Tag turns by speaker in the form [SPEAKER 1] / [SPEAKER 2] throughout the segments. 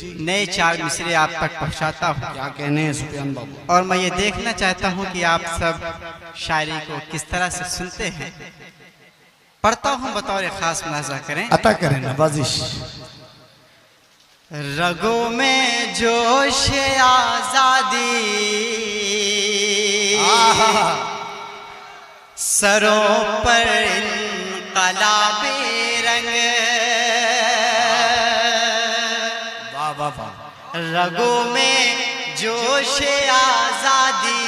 [SPEAKER 1] नए 4 मिसरे आप तक पहुंचाता हूं।
[SPEAKER 2] क्या कहने हैं सुफियान बाबू।
[SPEAKER 1] और मैं ये देखना चाहता हूं कि आप सब शायरी को किस तरह से सुनते हैं। पढ़ता हूं, बतौर खास मुलाजा करें।
[SPEAKER 2] अता करें नवाजिश।
[SPEAKER 1] रगों में जोश आजादी, सरों पर इनकलाबे रंग,
[SPEAKER 2] वाह वाह वाह।
[SPEAKER 1] रगों में जोश आजादी,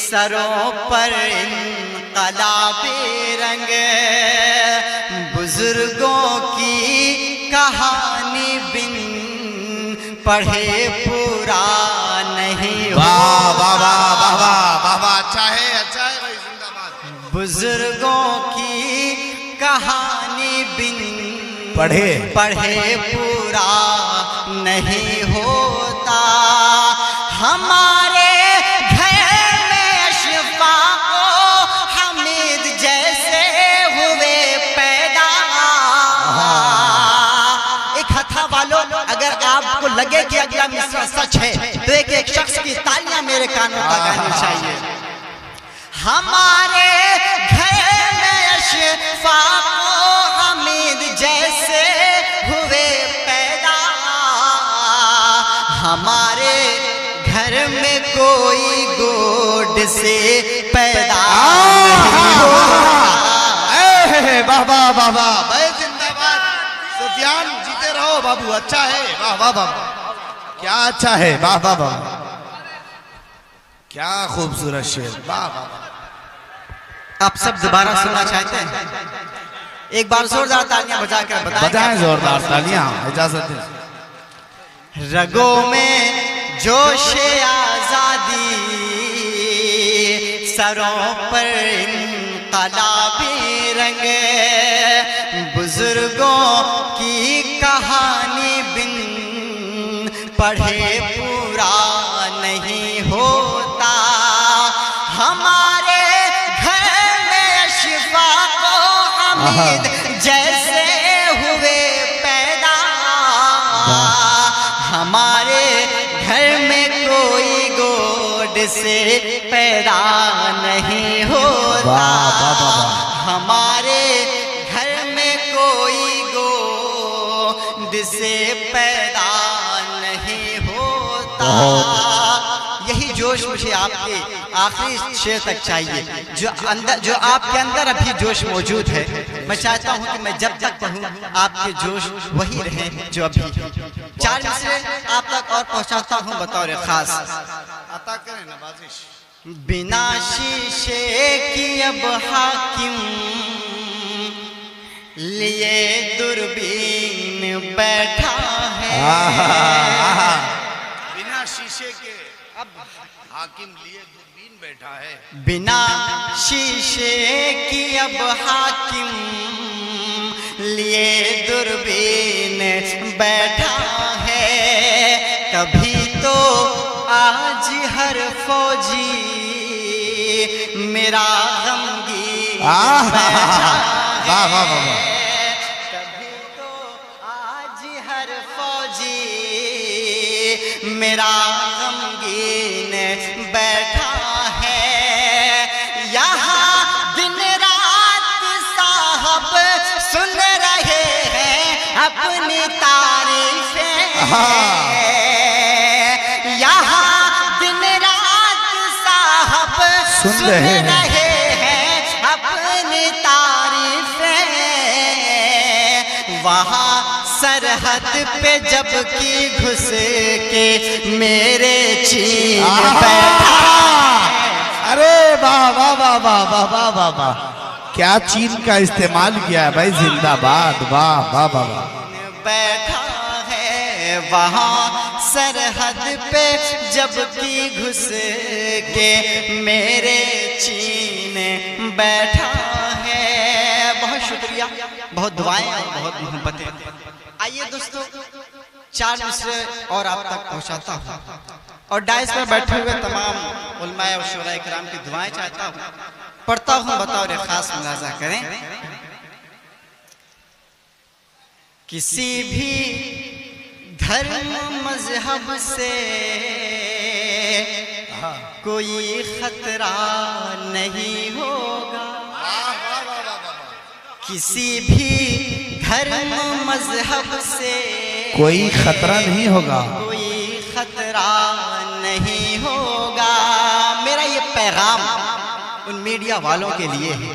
[SPEAKER 1] सरों पर इनकलाबे रंग, बुजुर्गों की कहानी बिन पढ़े पूरा नहीं हो।
[SPEAKER 2] वाह वाह वाह वाह वाह वाह। अच्छा है भाई, जिंदाबाद।
[SPEAKER 1] बुजुर्गों की कहानी बिन
[SPEAKER 2] पढ़े
[SPEAKER 1] पूरा नहीं होता। हमारे घर में अशफा को हमीद जैसे हुए पैदा। एक हथा वालों, अगर आपको लगे कि अगला मिसरा सच है तो एक शख्स की तालियां मेरे कानों तक आनी चाहिए। हमारे घर में अशफा को हमीद जैसे हुए पैदा। हमारे घर में कोई गोद से पैदा नहीं हुआ।
[SPEAKER 2] वाह वाह वाह वाह भाई, जिंदाबाद। सुफियान जीते रहो बाबू। अच्छा है, वाह वाह वाह। क्या अच्छा है, वाह वाह वाह। क्या खूबसूरत शेर, वाह वाह वाह।
[SPEAKER 1] आप सब दोबारा सुनना चाहते हैं? एक बार जोरदार तालियां बजाकर
[SPEAKER 2] बजाएं जोरदार तालियां, इजाजत दें।
[SPEAKER 1] रगों में जोश आजादी, सरों पर इनकलाबी रंग, बुजुर्गों की कहानी बिन पढ़े पूरा नहीं होता। हमारे घर में अशफा को हमीद जैसे हुए पैदा। हमारे घर में कोई गोद से पैदा नहीं होता। हमारे घर में कोई गोद से पैदा नहीं होता। यही जोश मुझे आपके आखिरी शेर तक चाहिए, जो आपके अंदर अभी जोश मौजूद है। मैं चाहता हूं कि मैं जब तक पढ़ूं आपके जोश वही रहे जो अभी। 4 मिसरे आप तक और पहुंचाता हूं बतौर खास।
[SPEAKER 2] अता करें नवाजिश।
[SPEAKER 1] बिना शीशे की अब हाकिम लिए दूरबीन बैठा है।
[SPEAKER 2] बिना शीशे के अब हाकिम लिए दूरबीन बैठा है।
[SPEAKER 1] बिना शीशे की अब हाकिम लिए दूरबीन बैठा है। कभी तो आज हर फौजी मेरा गमगीन बैठा है। कभी तो आज हर फौजी मेरा गमगीन बैठा है। यहाँ दिन रात साहब सुन रहे हैं अपनी तारीफें। यहाँ दिन रात साहब सुन रहे हैं अपनी तारीफें। वहाँ सरहद पे जब की घुस के मेरे चीन बैठा।
[SPEAKER 2] अरे वाह वाह वाह वाह वाह वाह वाह वाह। क्या चीन का इस्तेमाल किया है भाई, जिंदाबाद। वाह वाह वाह वाह।
[SPEAKER 1] बैठा है वहाँ सरहद पे जब की घुस के मेरे चीन बैठा है। बहुत शुक्रिया, बहुत दुआएं और बहुत मोहब्बतें। आइए दोस्तों, 4 मिसरे और आप तक पहुंचाता हूँ और डाइस पर बैठे हुए तमाम उलमाए और शुराए किराम की दुआएं चाहता हूँ। पढ़ता हूँ, बतौर खास मुलाजा करें। किसी भी धर्म मजहब से कोई खतरा नहीं होगा, किसी भी धर्म मजहब से
[SPEAKER 2] कोई खतरा नहीं होगा,
[SPEAKER 1] कोई खतरा नहीं होगा। मेरा ये पैगाम उन मीडिया वालों के लिए है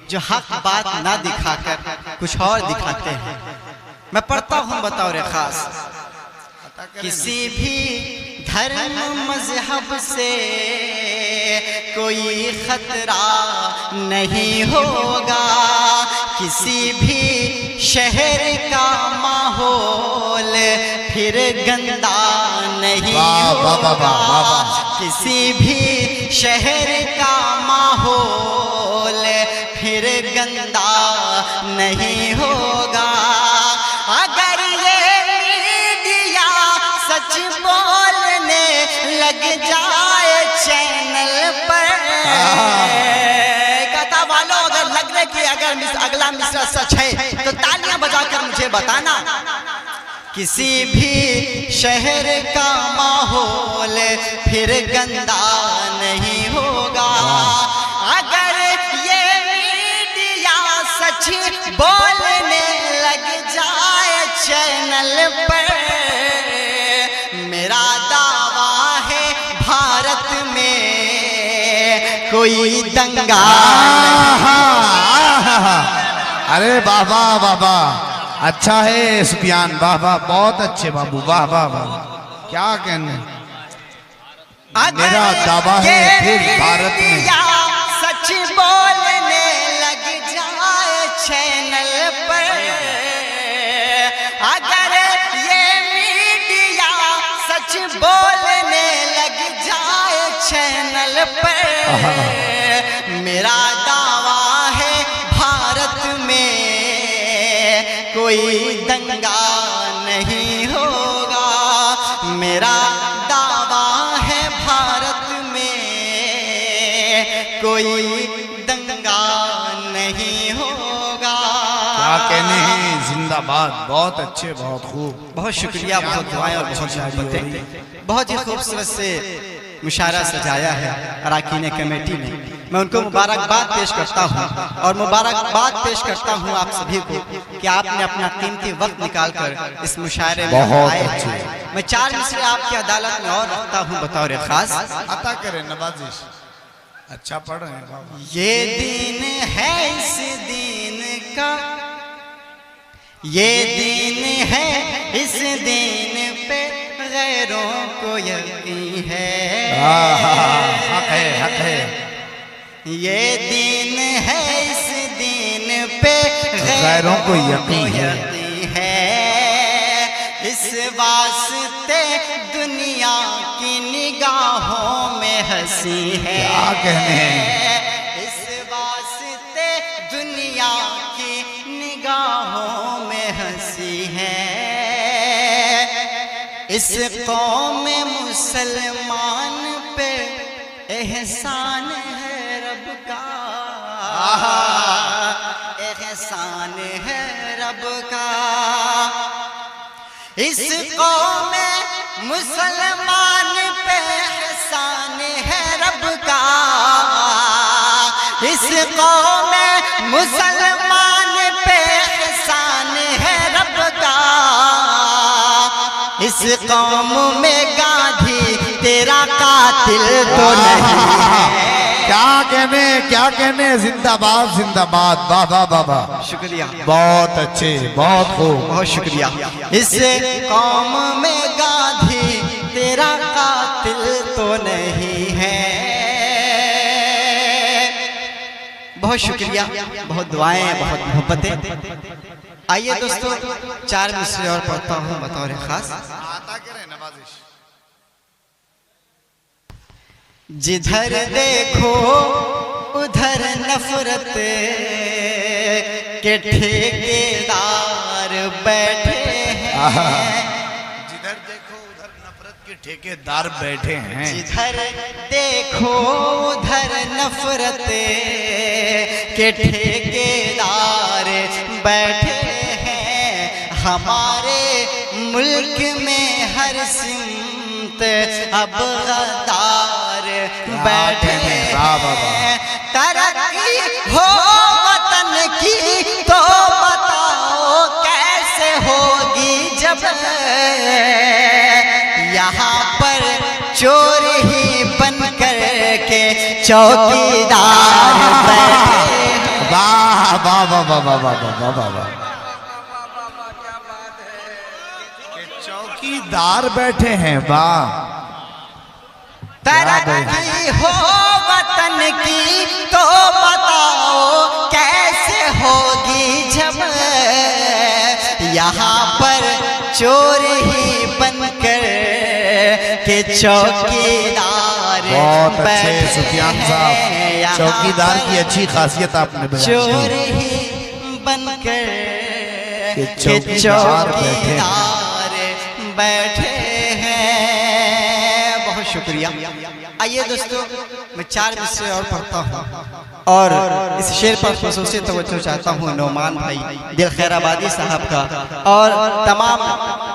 [SPEAKER 1] जो हक बात ना दिखाकर कुछ और दिखाते हैं। मैं पढ़ता हूँ बतौर खास, किसी भी धर्म मजहब से कोई खतरा नहीं होगा, किसी भी शहर का माहौल फिर गंदा नहीं होगा, किसी भी शहर का माहौल फिर गंदा नहीं होगा। अगर ये मीडिया सच बोलने लग जाए चैनल पर, कहता वालों अगर लग रहे कि अगर अगला मिसरा सच है तो तालियां बजाकर मुझे बताना। किसी भी शहर का माहौल फिर गंदा नहीं होगा, अगर ये मीडिया सच बोलने लग जाए चैनल पर। मेरा दावा है भारत में कोई दंगा
[SPEAKER 2] अरे बाबा बाबा, अच्छा है सुफियान, वाह वाह, बहुत अच्छे बाबू, वाह वाह वाह, क्या कहने। मेरा दावा है फिर भारत में
[SPEAKER 1] सच बोलने लग जाए चैनल पर, अगर ये मीडिया सच बोलने लग जाए चैनल पर। मेरा दावा है भारत में कोई दंगा नहीं होगा, मेरा दावा है भारत में कोई दंगा नहीं होगा।
[SPEAKER 2] क्या कहने हैं, जिंदाबाद, बहुत अच्छे, बहुत खूब,
[SPEAKER 1] बहुत शुक्रिया, बहुत दुआएं और बहुत मोहब्बतें। बहुत ही खूबसूरत से मुशायरा सजाया है अराकीन कमेटी ने। मैं उनको मुबारकबाद पेश करता हूँ और मुबारकबाद पेश करता हूँ आप सभी को कि आपने अपना कीमती वक्त निकालकर इस मुशायरे में आए। मैं 4 मिसरे आपकी अदालत में और रखता हूँ बतौर खास।
[SPEAKER 2] अता करें नवाजिश, अच्छा पढ़ रहे हैं बाबा।
[SPEAKER 1] ये दिन है इस दिन का, ये दिन है इस दिन पे गैरों को यकीन है।
[SPEAKER 2] हक है, हक है।
[SPEAKER 1] ये दिन है इस दिन पे
[SPEAKER 2] गैरों को यकीन
[SPEAKER 1] है, इस वास्ते दुनिया की निगाहों में हंसी है।
[SPEAKER 2] क्या कहने हैं,
[SPEAKER 1] इस वास्ते दुनिया की निगाहों में हंसी है। इस कौम मुसलमान पे एहसान है रब का, एहसान है रब का। इस कौम मुसलमान पे एहसान है रब का, इस कौम मुसलमान पे एहसान है रब का। इस कौम में गांधी तेरा कातिल तो नहीं है।
[SPEAKER 2] क्या कहने, जिंदाबाद जिंदाबाद, बाबा बाबा,
[SPEAKER 1] शुक्रिया,
[SPEAKER 2] बहुत अच्छे, बहुत खूब,
[SPEAKER 1] बहुत शुक्रिया। इस कौम में गांधी तेरा कातिल तो नहीं है। बहुत शुक्रिया, बहुत दुआएं, बहुत मोहब्बतें। आइए दोस्तों 4 मिसरे और पढ़ता हूँ बतौर खास। जिधर देखो उधर नफरत के ठेकेदार बैठे हैं,
[SPEAKER 2] जिधर देखो उधर नफरत के ठेकेदार बैठे हैं,
[SPEAKER 1] जिधर देखो उधर नफरत के ठेकेदार बैठे हैं। हमारे मुल्क में हर सिमत अब गद्दार बैठे हैं। तरक्की हो वतन की तो बताओ कैसे होगी जब यहाँ पर चोर ही बन कर के चौकीदार बैठे।
[SPEAKER 2] वाह वाह वाह वाह वाह वाह वाह वाह वाह, चौकीदार बैठे हैं। वाह,
[SPEAKER 1] तरक्की हो वतन की तो बताओ कैसे होगी जब यहाँ पर चोर ही बनकर के चौकीदार।
[SPEAKER 2] बहुत अच्छे सुफियान साहब, चौकीदार की अच्छी खासियत आपने बयान की।
[SPEAKER 1] चोर ही बनकर के चौकीदार बैठे हैं। बहुत शुक्रिया। आइए दोस्तों, मैं 4 मिसरे और पढ़ता हूँ और इस शेर पर खुसूसी तवज्जो चाहता हूँ नौमान भाई दिल खैराबादी साहब का और तमाम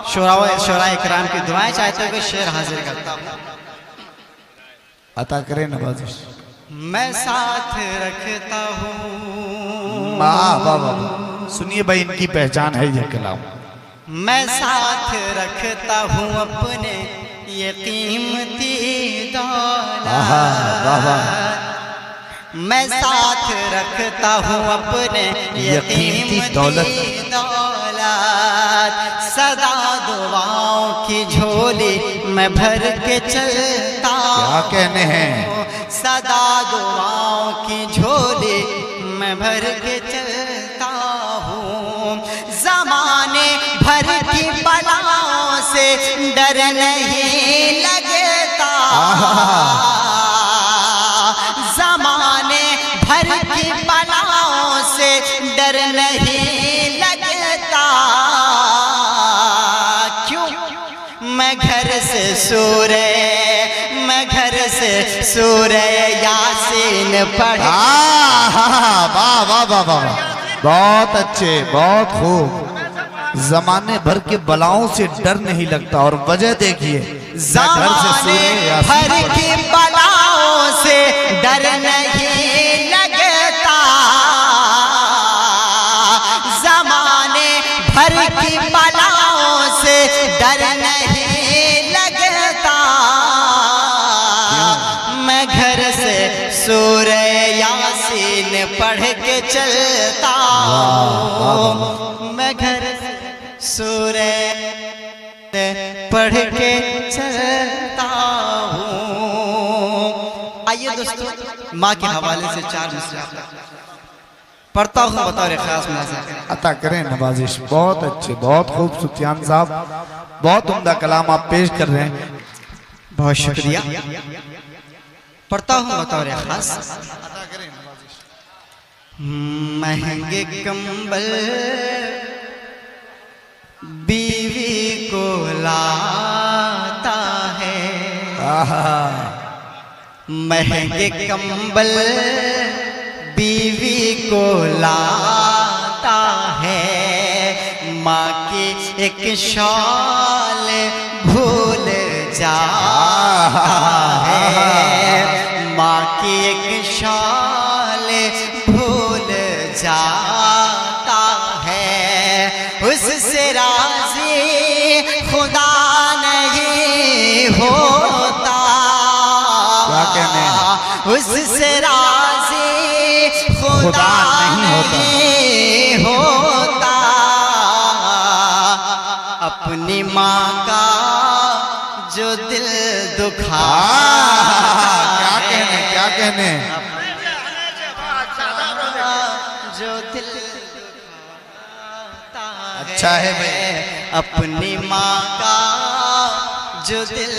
[SPEAKER 1] शुराए इकराम की दुआएं चाहते हुए शेर हाजिर करता हूँ।
[SPEAKER 2] अता करें नवाजिश।
[SPEAKER 1] मैं साथ रखता हूँ।
[SPEAKER 2] वाह वाह वाह, सुनिए भाई, इनकी पहचान है ये कलाम।
[SPEAKER 1] मैं साथ रखता हूँ अपने ये कीमती दौलत। मैं साथ रखता हूँ अपने ये कीमती दौलत। सदा दुआओं की झोली मैं भर के चलता।
[SPEAKER 2] क्या कहने हैं?
[SPEAKER 1] सदा दुआओं की झोली मैं भर के चलता हूँ। ज़माने भर की बलाओं से डर नहीं लगता। ज़माने भर की बलाओं से डर नहीं लगता। क्यों? मैं घर से सूरे यासीन पढ़।
[SPEAKER 2] वाह वाह वाह वाह, बहुत अच्छे, बहुत खूब। जमाने भर के बलाओं से डर नहीं लगता, और वजह देखिए,
[SPEAKER 1] ज़माने भर की बलाओं से डर नहीं लगता। ज़माने भर की बलाओं से डर नहीं लगता। मैं घर से सूरे यासीन पढ़ के चलता हूँ। मैं घर से सूरे पढ़ के चलता हूँ। आइए दोस्तों, माँ के हवाले से 4 मिसरे पढ़ता हूँ, बतौर खास मुनाज़ा
[SPEAKER 2] अता करें नवाजिश। बहुत अच्छे, बहुत खूब सुफियान साहब, बहुत उम्दा कलाम आप पेश कर रहे हैं।
[SPEAKER 1] बहुत शुक्रिया। पढ़ता हूँ बतौर खास। महंगे कंबल बीवी को लाता है। महंगे कंबल बीवी को लाता है। माँ की एक शॉल भूल जाता है। माँ की एक शॉल भूल जाता है। उससे राज़ी खुदा नहीं होता।
[SPEAKER 2] क्या कहने हैं?
[SPEAKER 1] उससे राज़ी खुदा नहीं होता। अपनी माँ का जो दिल दुखा।
[SPEAKER 2] क्या कहने, क्या कहने?
[SPEAKER 1] जो दिल
[SPEAKER 2] अच्छा है भाई।
[SPEAKER 1] अपनी माँ का जो दिल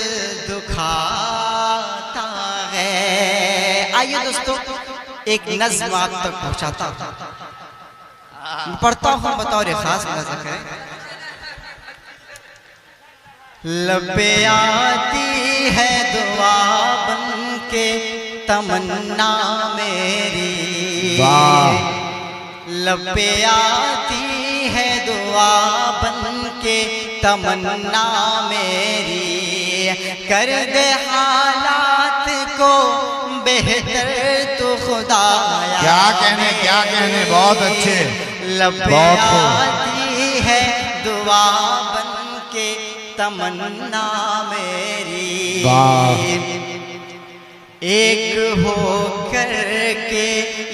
[SPEAKER 1] दुखाता है। आइए दोस्तों, एक नज़्म आप तक पहुँचाता हूँ, पढ़ता हूँ बतौर खास मुलाज़ा करें। लबे आती है दुआ बन के तमन्ना मेरी। लबे आती है दुआ बन के तमन्ना मेरी, कर दे हालात को बेहतर तो खुदाया।
[SPEAKER 2] क्या कहने बहुत अच्छे,
[SPEAKER 1] लब पे आती है दुआ बन के तमन्ना मेरी। एक हो कर के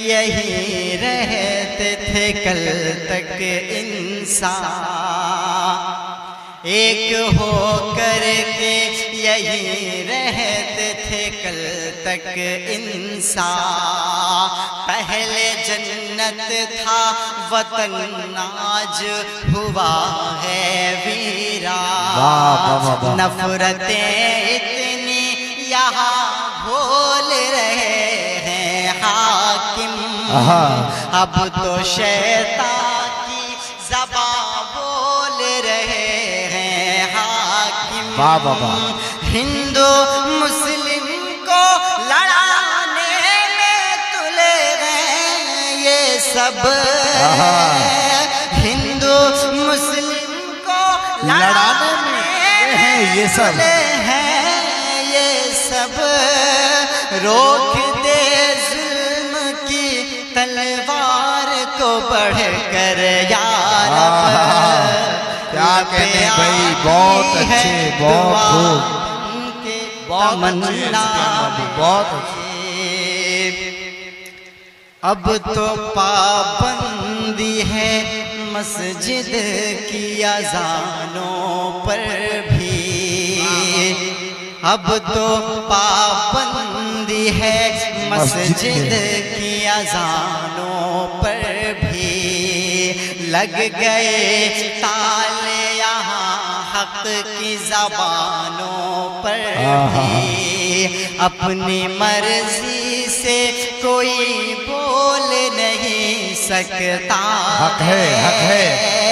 [SPEAKER 1] यही रहते थे कल तक इंसान, एक हो कर के यही रहते थे कल तक इंसान। पहले जन्नत था वतन आज हुआ है वीरान। नफरतें इतनी यहाँ बोल रहे हैं हाकिम, अब तो शैतान की ज़बान बोल रहे हैं हाकिम। हिंदू मुस्लिम को लड़ाने में तुले गए ये सब, हिंदू मुस्लिम को लड़ाने में हैं ये सब, रोक दे जुल्म की तलवार को बढ़ कर यार।
[SPEAKER 2] क्या कहने भाई, बहुत अच्छे, बहुत खूब, बहुत अच्छे। अब तो पाबंदी है मस्जिद की अज़ानों पर भी, अब तो पाबंदी है मस्जिद की अज़ानों पर भी। लग गए ताले यहाँ हक की ज़बानों पर भी। अपनी मर्जी से कोई बोल नहीं सकता, हक है, हक है,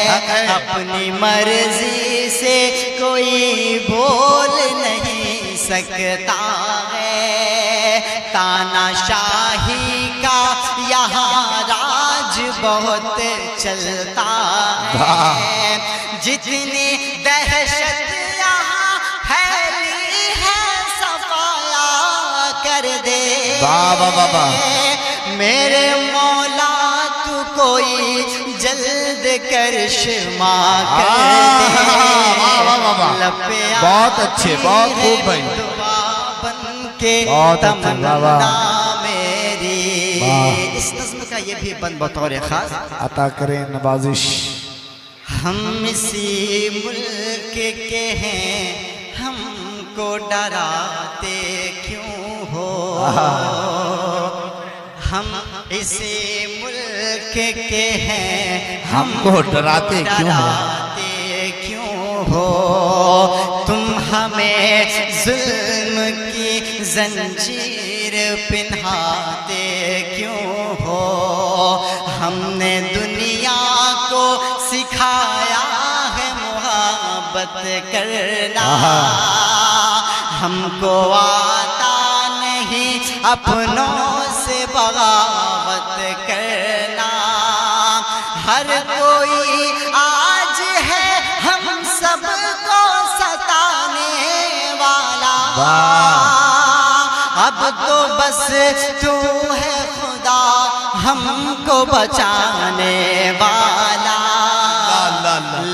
[SPEAKER 2] हक है। अपनी मर्जी से कोई बोल नहीं सकता है। तानाशाही का यहाँ राज बहुत चलता है। जितनी दहशत यहाँ फैली है सफाया कर दे मेरे मौला, तू कोई जल्द करिश्मा कर दे। बहुत अच्छे, बहुत खूब भाई, के तमन्ना मेरी। इस नज़्म का ये भी बंद बतौर खास अता करें नवाजिश। हम इसी मुल्क के हैं, हमको डराते क्यों हो? हम इसी मुल्क के हैं, हमको डराते क्यों हो? तुम हमें जुल्म की जंजीर पिन्हाते क्यों हो? हमने दुनिया को सिखाया है मोहब्बत करना, हमको आता नहीं अपनों से बगावत करना। हर कोई आज है हम सबको सताने वाला, अब तो बस तू है खुदा हमको बचाने वाला।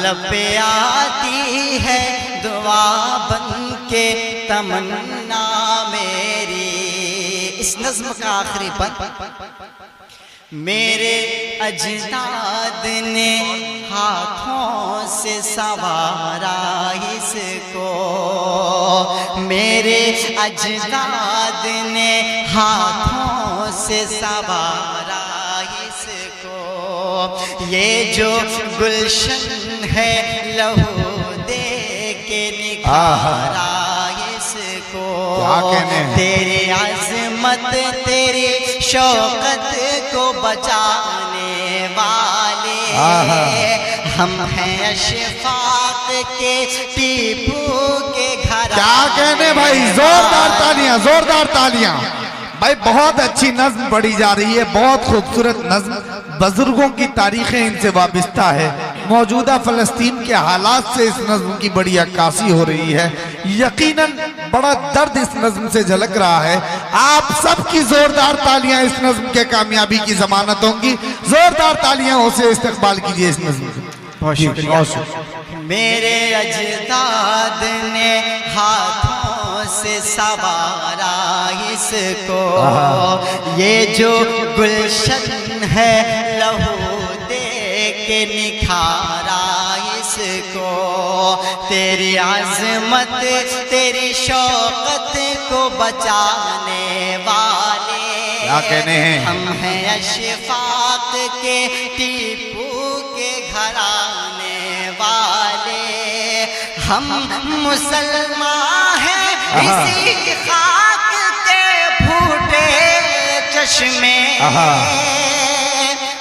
[SPEAKER 2] लब पे आती है दुआ बन के तमन्ना मेरी। इस नज़्म का आखिरी बंद, मेरे अजदाद ने हाथों से संवारा इसको, मेरे अजदाद ने हाथों से संवारा इसको। ये जो गुलशन है लहू दे के निखारा इसको। तेरी अज़मत तेरी शौकत को बचाने वाले हम हैं अशफाक के टीपू के घर।
[SPEAKER 3] क्या कहने भाई, जोरदार तालियां, जोरदार तालियां भाई। बहुत अच्छी नज़्म पढ़ी जा रही है, बहुत खूबसूरत नज़्म, बुजुर्गों की तारीखें इनसे वाबस्ता है। मौजूदा फलस्तीन के हालात से इस नज्म की बड़ी अक्कासी हो रही है। यकीनन बड़ा दर्द इस नज्म से झलक रहा है। आप सबकी जोरदार तालियां इस नज्म के कामयाबी की जमानत होंगी। जोरदार तालियां से इस्तकबाल कीजिए इस नज्म का।
[SPEAKER 1] बहुत शुक्रिया। मेरे अजदाद ने हाथों से सवारा इसको, ये जो गुलशन है लहू दे के निखारा इसको, तेरी आज़मत तेरी शौकत को बचाने वाले
[SPEAKER 3] क्या कहने हैं?
[SPEAKER 1] हम हैं अशफाक के टीपू के घराने वाले, हम मुसलमान हैं इसी खाक के फूटे चश्मे,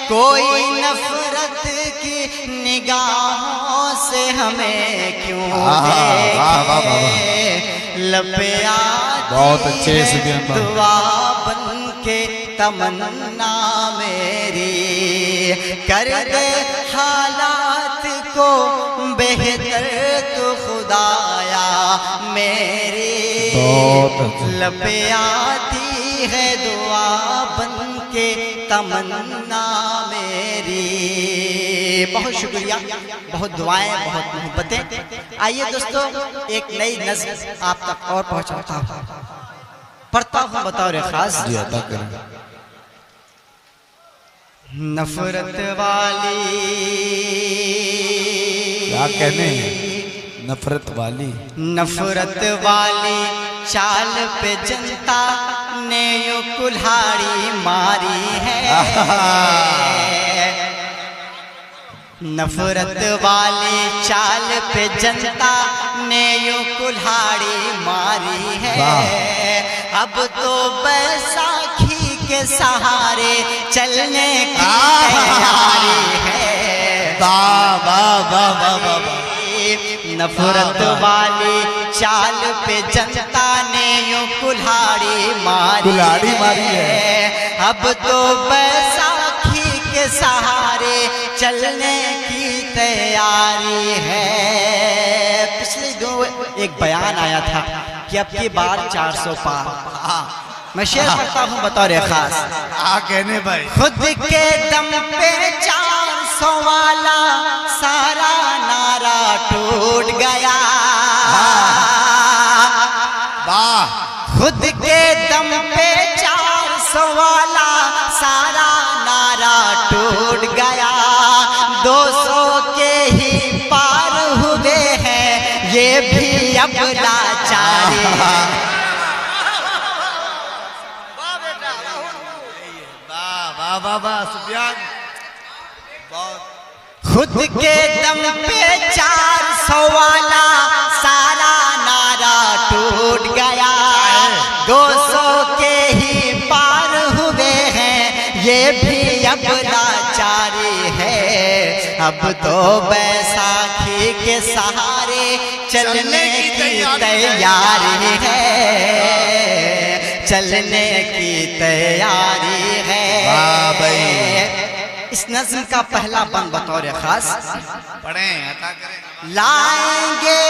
[SPEAKER 1] कोई नफरत की निगाहों से हमें क्यों देखे, लबे
[SPEAKER 3] बहुत अच्छे से
[SPEAKER 1] दुआ बन के तमन्ना मेरी, कर दे हालात को बेहतर तो खुदाया मेरी, लबे आती है दुआ बन के तमन्ना मेरी। बहुत शुक्रिया, बहुत दुआएं, बहुत मोहब्बतें। आइए दोस्तों एक नई नज़्म आप तक और पहुंचाता हूँ, पढ़ता हूँ बतौर खास।
[SPEAKER 3] जी अता करें।
[SPEAKER 1] नफरत वाली,
[SPEAKER 3] क्या कहने हैं? नफरत वाली,
[SPEAKER 1] नफरत वाली चाल पे जनता ने यूं कुल्हाड़ी मारी है, नफरत वाली चाल पे जनता ने यूं कुल्हाड़ी मारी है, अब तो बैसाखी के सहारे चलने की तैयारी है। नफरत वाली चाल पे जनता ने यूं कुल्हाड़ी मारी है, अब तो बैसाखी के सहारे चलने की तैयारी है। पिछले दो एक बयान आया था कि अब की बार 400 पार। मैं शेर पढ़ता हूँ बतौर खास।
[SPEAKER 3] कहने भाई,
[SPEAKER 1] खुद के दम पे 400 वाला सारा नारा टूट गया, खुद के दम पे 400 वाला सारा नारा टूट गया, 200 के ही पार हुए हैं ये भी अब लाचारी है। खुद के दम पे 400 वाला सारा नारा टूट गया, 200 के ही पार हुए हैं ये भी अब लाचारी है, अब तो बैसाखी के सहारे चलने की तैयारी है, चलने की तैयारी है। इस नज़्म का पहला बंद बतौर खास
[SPEAKER 3] पढ़ें, अता करें।
[SPEAKER 1] लाएंगे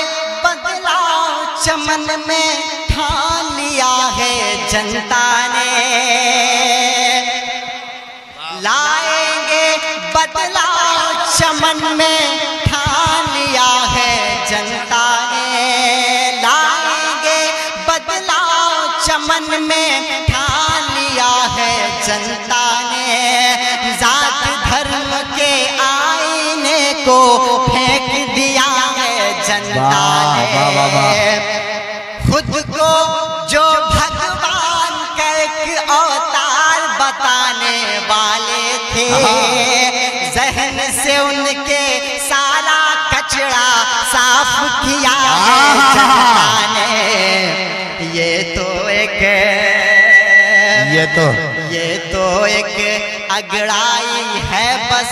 [SPEAKER 1] बदलाव चमन में ठान लिया है जनता ने, लाएंगे बदलाव चमन में ठान लिया है जनता ने, लाएंगे बदलाव चमन में ठान लिया है जनता ने, जात धर्म के आईने को फेंक दिया है जनता ने, खुद को जो भगवान का एक अवतार बताने वाले थे, जहन से उनके सारा कचरा साफ किया है जनता ने। ये तो एक अगड़ाई है, बस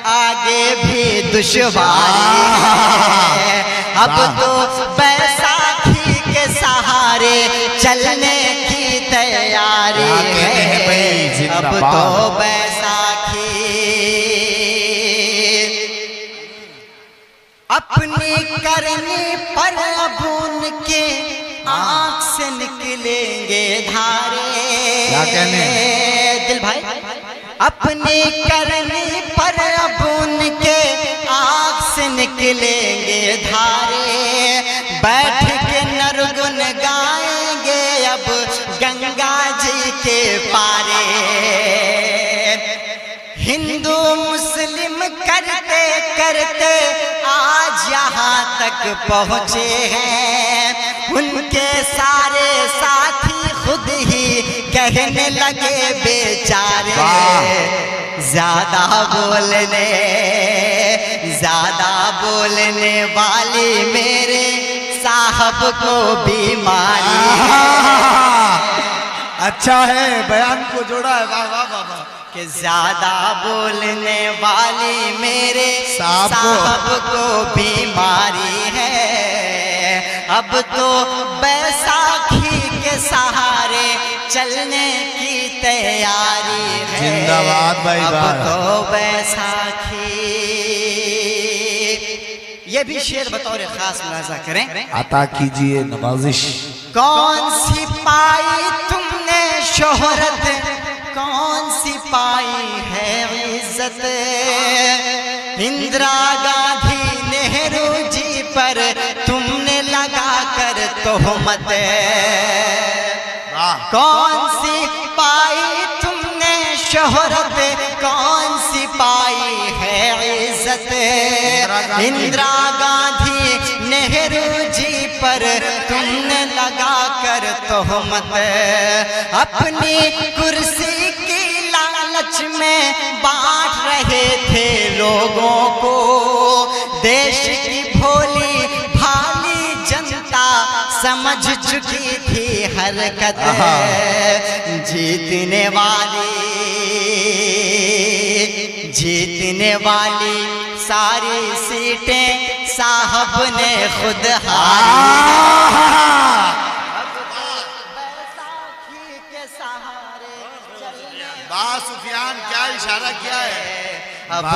[SPEAKER 1] आगे भी दुश्वारी है, अब तो बैसाखी के सहारे चलने की तैयारी है, अब तो बैसाखी से निकलेंगे धारे।
[SPEAKER 3] क्या कहने
[SPEAKER 1] दिल भाई, अपनी करनी पर अब उनके आँख से निकलेंगे धारे। बैठ के नरगुन गाएंगे अब गंगा जी के पारे। हिंदू मुस्लिम करते करते आज यहाँ तक पहुँचे हैं। उनके सारे साथी खुद ही कहने लगे बेचारे, ज्यादा बोलने वाली मेरे साहब को बीमारी है।
[SPEAKER 3] अच्छा है, बयान को जोड़ा है। वाह वाह वाह वाह।
[SPEAKER 1] कि ज्यादा बोलने वाली मेरे साहब को बीमारी है। अब तो बैसाखी के सहारे चलने की तैयारी है।
[SPEAKER 3] जिंदाबाद भाई,
[SPEAKER 1] अब तो बैसाखी। ये भी शेर बतौर खास मुलाजा करें।
[SPEAKER 3] अता कीजिए नवाजिश।
[SPEAKER 1] कौन सी पाई तुमने शोहरत, कौन सी पाई है इज्जत। इंदिरा गांधी नेहरू जी पर तुमने लगा कर तोहमत। कौन सी पाई तुमने शोहरत, कौन सी पाई है इज्जत। इंदिरा गांधी नेहरू जी पर तुमने लगा कर तोहमत। अपनी कुर्सी की लालच में बांट रहे थे लोगों को। देश की भोली भाली जनता समझ चुकी थी हरकत। जीतने वाली सारी सीटें साहब ने खुद हारी। बैसाखी के सहारे
[SPEAKER 2] वाह सुफियान, क्या इशारा किया है।
[SPEAKER 1] अब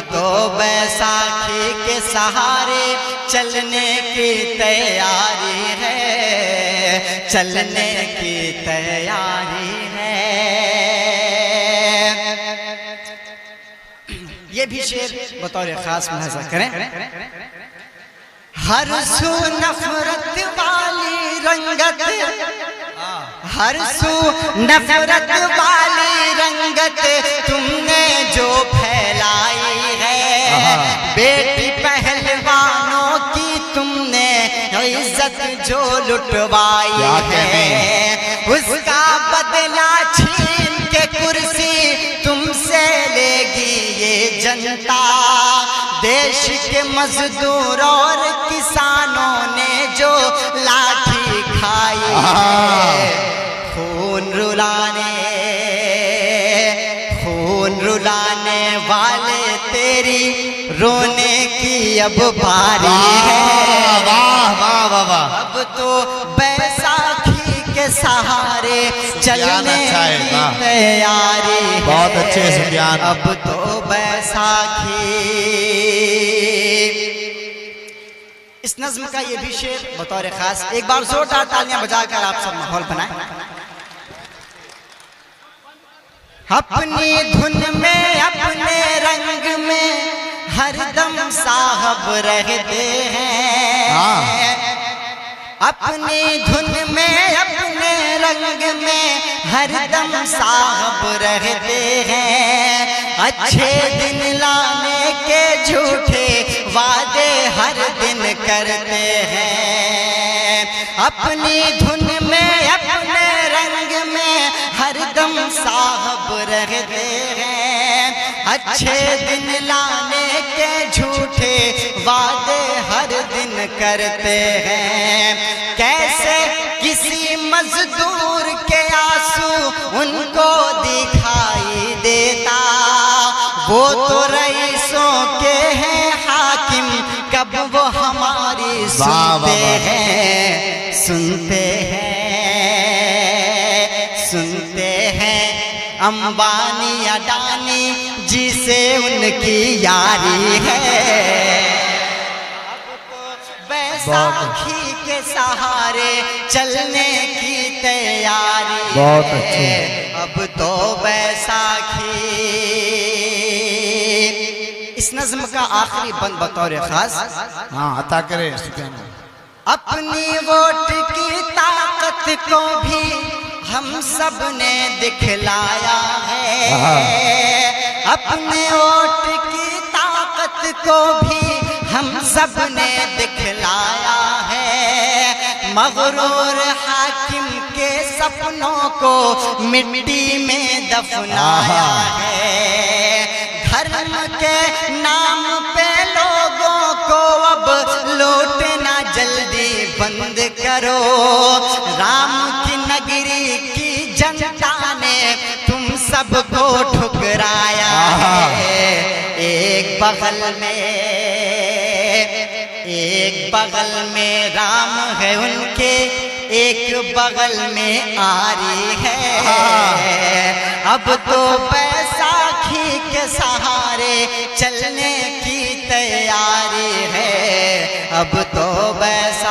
[SPEAKER 1] तो बैसाखी के सहारे चलने की तैयारी है। चलने की तैयारी है। ये भी शेर बतौर खास मुलाजा करें। हर सू नफरत वाली रंगत, हर सू नफरत वाली रंगत तुमने जो फैलाई है। बेटी पहलवानों की तुमने इज्जत जो लुटवाई है। उसका बदला छीन के कुर्सी तुमसे लेगी ये जनता। देश के मजदूर और किसानों ने जो लाठी खाई है। खून रुलाने वाले तेरी रोने की अब बारी है।
[SPEAKER 2] वाह वाह वाह वाह।
[SPEAKER 1] अब तो बैसाखी के सहारे चलने की तैयारी है।
[SPEAKER 2] बहुत अच्छे सुफियान।
[SPEAKER 1] अब तो बैसाखी। इस नज्म का ये भी शेर बतौर खास एक बार जोरदार तालियां बजाकर आप सब माहौल बनाएं। अपनी धुन में अपने रंग में हरदम साहब रहते हैं। अपनी धुन में अपने रंग में हरदम साहब रहते हैं। अच्छे दिन लाने के झूठे वादे हर दिन करते हैं। अपनी धुन में अपने रंग में हरदम साहब रहते हैं। अच्छे दिन लाने के झूठे वादे हर दिन करते हैं। कैसे किसी मजदूर के आंसू उनको दिखाई देता। वो तो रईसों के हैं हाकिम, कब वो हमारी सुनते हैं। सुनते हैं अंबानी अडानी जी से उनकी यारी है। बैसाखी के सहारे चलने की तैयारी
[SPEAKER 3] बहुत
[SPEAKER 1] है।
[SPEAKER 3] अच्छे।
[SPEAKER 1] अब तो बैसाखी। इस नज्म का आखिरी बंद बतौर खास,
[SPEAKER 3] हाँ अता करे सुफियान भाई।
[SPEAKER 1] अपनी वोट की ताकत को भी हम सब ने दिखलाया है। अपने वोट की ताकत को भी हम सब ने दिखलाया है। मगरूर हाकिम के सपनों को मिट्टी में दफनाया है। धर्म के नाम पे लोगों को अब लूटना जल्दी बंद करो। राम की नगरी की जनता ने तुम सबको ठुकराया है। एक बगल में राम है उनके, एक बगल में आरी है। अब तो बैसाखी के सहारे चलने की तैयारी है। अब तो बैसाखी